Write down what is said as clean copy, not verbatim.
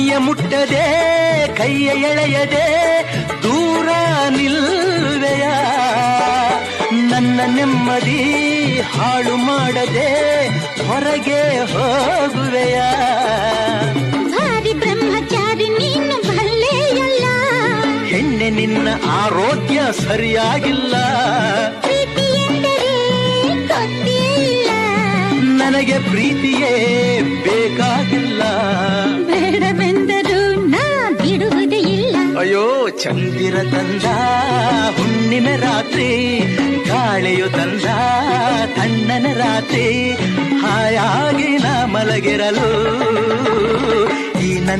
ಮೈಯ ಮುಟ್ಟದೆ ಕೈಯ ಎಳೆಯದೆ ದೂರ ನಿಲ್ವೆಯ ನನ್ನ ನೆಮ್ಮದಿ ಹಾಳು ಮಾಡದೆ ಹೊರಗೆ ಹೋಗುವೆಯ ಭಾರಿ ಬ್ರಹ್ಮಚಾರಿ ನೀನು ಭಲ್ಲೆಯಲ್ಲ ಹೆಣ್ಣೆ ನಿನ್ನ ಆರೋಗ್ಯ ಸರಿಯಾಗಿಲ್ಲ ಪ್ರೀತಿ ಎಂದರೆ ಗೊತ್ತೇ ಇಲ್ಲ ನನಗೆ ಪ್ರೀತಿಯೇ ಬೇಕಾಗಿಲ್ಲ ಬೇಡವೆಂದರೂ ನಾ ಬಿಡುವುದೇ ಇಲ್ಲ ಅಯ್ಯೋ ಚಂದಿರ ತಂದ ಹುಣ್ಣಿನ ರಾತ್ರಿ ಗಾಳಿಯು ತಂದ ತಣ್ಣನ ರಾತ್ರಿ ಹಾಯಾಗಿ ನಾ ಮಲಗಿರಲು ಈ ನನ್ನ